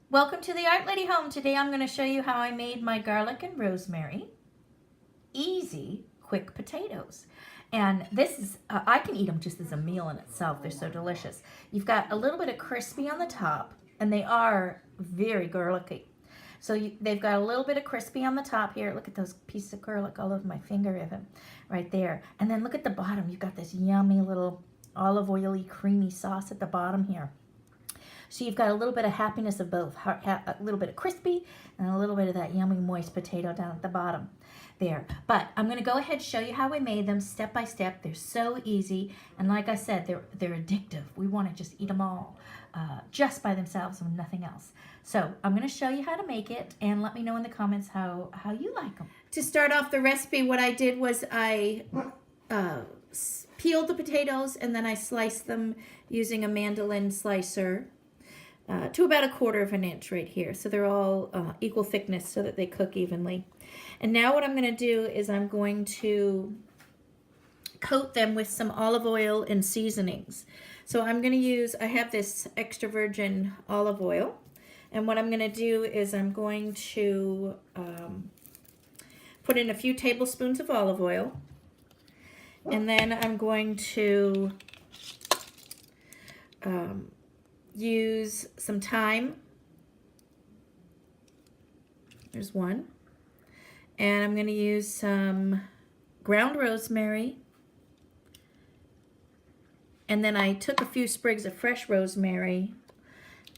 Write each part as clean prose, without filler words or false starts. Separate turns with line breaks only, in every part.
Welcome to the Art Lady Home. Today I'm going to show you how I made my garlic and rosemary easy, quick potatoes. And this is, I can eat them just as a meal in itself. They're so delicious. You've got a little bit of crispy on the top, and they are very garlicky. So they've got a little bit of crispy on the top here. Look at those pieces of garlic all over my finger even, right there. And then look at the bottom. You've got this yummy little olive oily creamy sauce at the bottom here. So you've got a little bit of happiness of both, a little bit of crispy and a little bit of that yummy moist potato down at the bottom there. But I'm going to go ahead and show you how I made them step by step. They're so easy, and like I said, they're addictive. We want to just eat them all just by themselves and nothing else. So I'm going to show you how to make it, and let me know in the comments how you like them. To start off the recipe, what I did was I peeled the potatoes, and then I sliced them using a mandolin slicer. To about 1/4 inch right here. So they're all equal thickness so that they cook evenly. And now what I'm going to do is I'm going to coat them with some olive oil and seasonings. So I'm going to use, I have this extra virgin olive oil. And what I'm going to do is I'm going to put in a few tablespoons of olive oil. And then I'm going to use some thyme. There's one. And I'm going to use some ground rosemary. And then I took a few sprigs of fresh rosemary,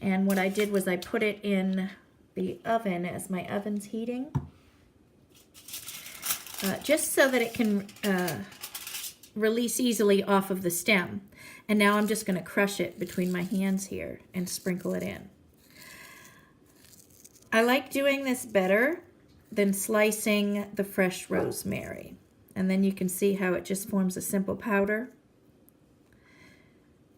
and what I did was I put it in the oven as my oven's heating, just so that it can release easily off of the stem. And now I'm just going to crush it between my hands here and sprinkle it in. I like doing this better than slicing the fresh rosemary. And then you can see how it just forms a simple powder.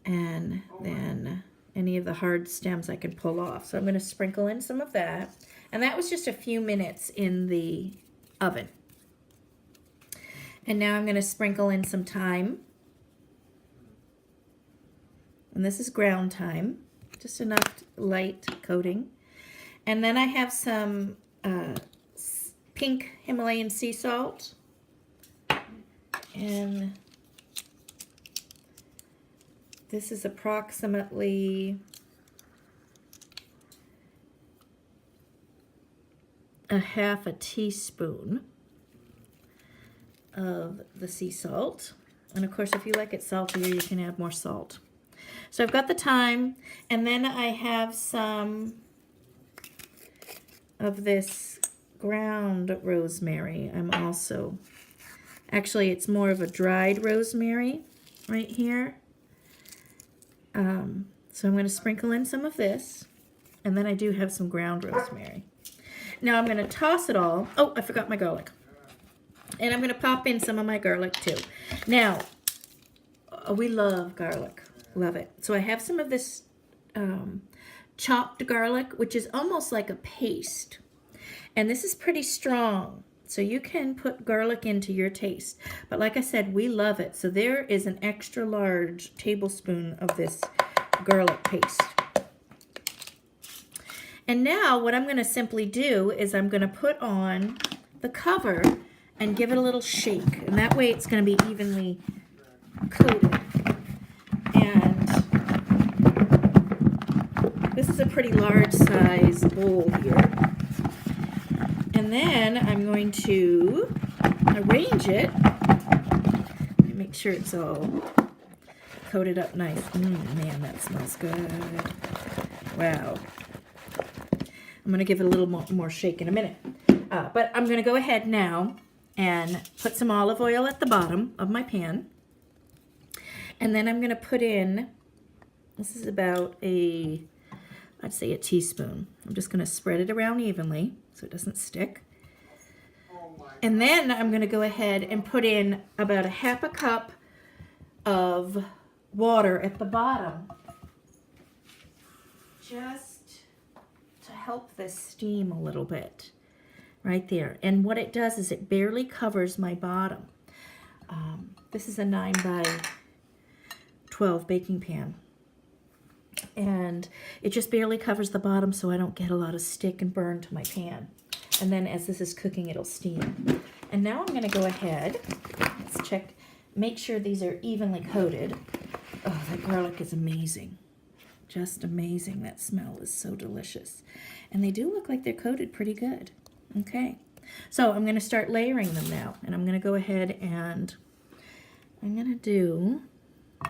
And then any of the hard stems I can pull off. So I'm going to sprinkle in some of that. And that was just a few minutes in the oven. And now I'm going to sprinkle in some thyme. And this is ground thyme, just enough light coating. And then I have some pink Himalayan sea salt. And this is approximately a 1/2 teaspoon of the sea salt. And of course, if you like it saltier, you can add more salt. So I've got the thyme, and then I have some of this ground rosemary. Actually it's more of a dried rosemary right here. So I'm going to sprinkle in some of this, and then I do have some ground rosemary. Now I'm going to toss it all. Oh, I forgot my garlic. And I'm going to pop in some of my garlic too. Now, we love garlic. Love it. So I have some of this chopped garlic, which is almost like a paste. And this is pretty strong. So you can put garlic into your taste. But like I said, we love it. So there is an extra large tablespoon of this garlic paste. And now what I'm going to simply do is I'm going to put on the cover and give it a little shake. And that way it's going to be evenly coated. And this is a pretty large size bowl here. And then I'm going to arrange it. Let me make sure it's all coated up nice. Man, that smells good. Wow. I'm going to give it a little more shake in a minute. But I'm going to go ahead now and put some olive oil at the bottom of my pan. And then I'm going to put in, this is about I'd say a teaspoon. I'm just going to spread it around evenly so it doesn't stick. And then I'm going to go ahead and put in about 1/2 cup of water at the bottom, just to help this steam a little bit right there. And what it does is it barely covers my bottom. This is a 9 by 12 baking pan. And it just barely covers the bottom so I don't get a lot of stick and burn to my pan. And then as this is cooking, it'll steam. And now I'm going to go ahead, let's check, make sure these are evenly coated. Oh, that garlic is amazing. Just amazing. That smell is so delicious. And they do look like they're coated pretty good. Okay. So I'm going to start layering them now. And I'm going to go ahead and I'm going to do,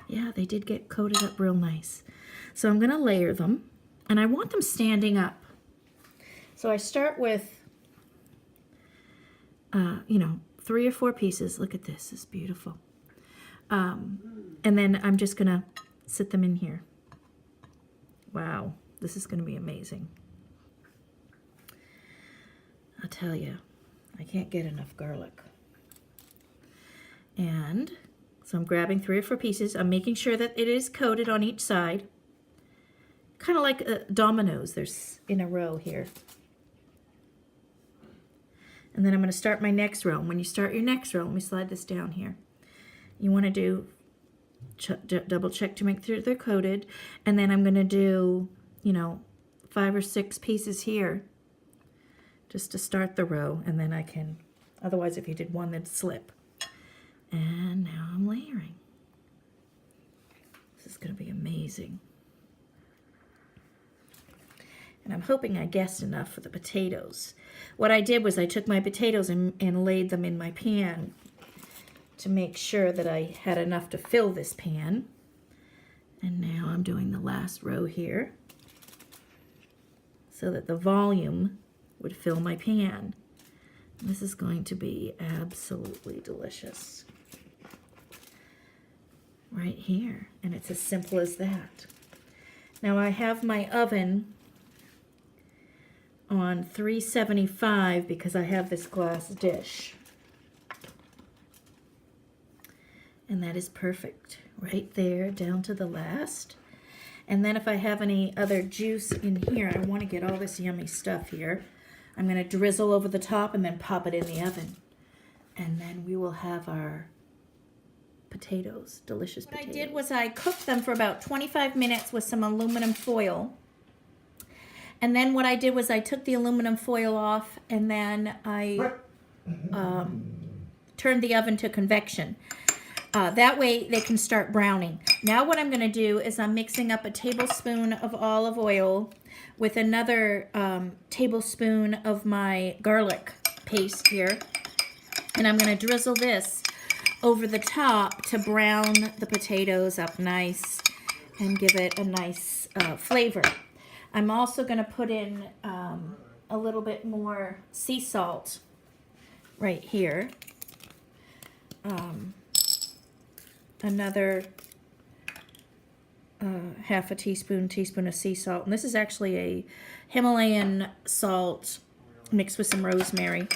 yeah, they did get coated up real nice. So I'm going to layer them. And I want them standing up. So I start with, you know, 3 or 4 pieces. Look at this. It's beautiful. And then I'm just going to sit them in here. Wow, this is going to be amazing. I'll tell you, I can't get enough garlic. And so I'm grabbing 3 or 4 pieces. I'm making sure that it is coated on each side. Kind of like dominoes. There's in a row here. And then I'm going to start my next row. And when you start your next row, let me slide this down here. You want to do double check to make sure they're coated, and then I'm going to do, you know, 5 or 6 pieces here just to start the row, and then I can, otherwise if you did one they'd slip. And now I'm layering. This is going to be amazing. And I'm hoping I guessed enough for the potatoes. What I did was I took my potatoes and laid them in my pan to make sure that I had enough to fill this pan. And now I'm doing the last row here so that the volume would fill my pan. This is going to be absolutely delicious. Right here. And it's as simple as that. Now I have my oven on 375 because I have this glass dish. And that is perfect right there down to the last. And then if I have any other juice in here, I want to get all this yummy stuff here. I'm going to drizzle over the top and then pop it in the oven. And then we will have our potatoes, delicious potatoes. What I did was I cooked them for about 25 minutes with some aluminum foil. And then what I did was I took the aluminum foil off and then I turned the oven to convection. That way they can start browning. Now what I'm going to do is I'm mixing up a tablespoon of olive oil with another tablespoon of my garlic paste here. And I'm going to drizzle this over the top to brown the potatoes up nice and give it a nice flavor. I'm also going to put in a little bit more sea salt right here. Another half a teaspoon of sea salt. And this is actually a Himalayan salt mixed with some rosemary.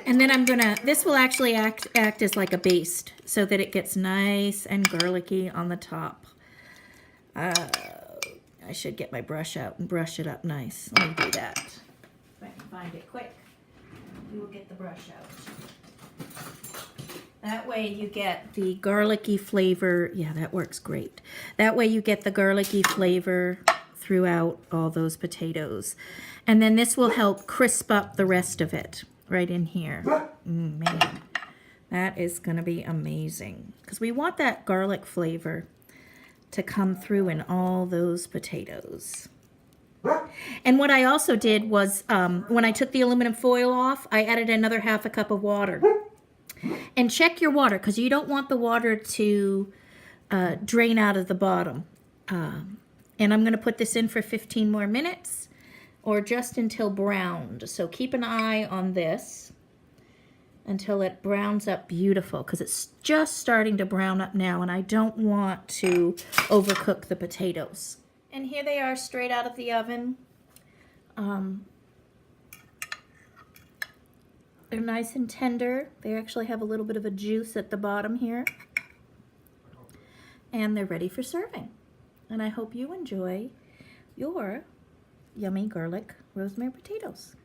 And then I'm gonna, this will actually act as like a baste so that it gets nice and garlicky on the top. I should get my brush out and brush it up nice. Let me do that. If I can find it quick, we will get the brush out. That way you get the garlicky flavor. Yeah, that works great. That way you get the garlicky flavor throughout all those potatoes. And then this will help crisp up the rest of it right in here. Man, that is going to be amazing. Because we want that garlic flavor to come through in all those potatoes. And what I also did was when I took the aluminum foil off, I added another half a cup of water. And check your water because you don't want the water to drain out of the bottom. And I'm going to put this in for 15 more minutes or just until browned. So keep an eye on this until it browns up beautiful because it's just starting to brown up now and I don't want to overcook the potatoes. And here they are straight out of the oven. They're nice and tender. They actually have a little bit of a juice at the bottom here. And they're ready for serving. And I hope you enjoy your yummy garlic rosemary potatoes.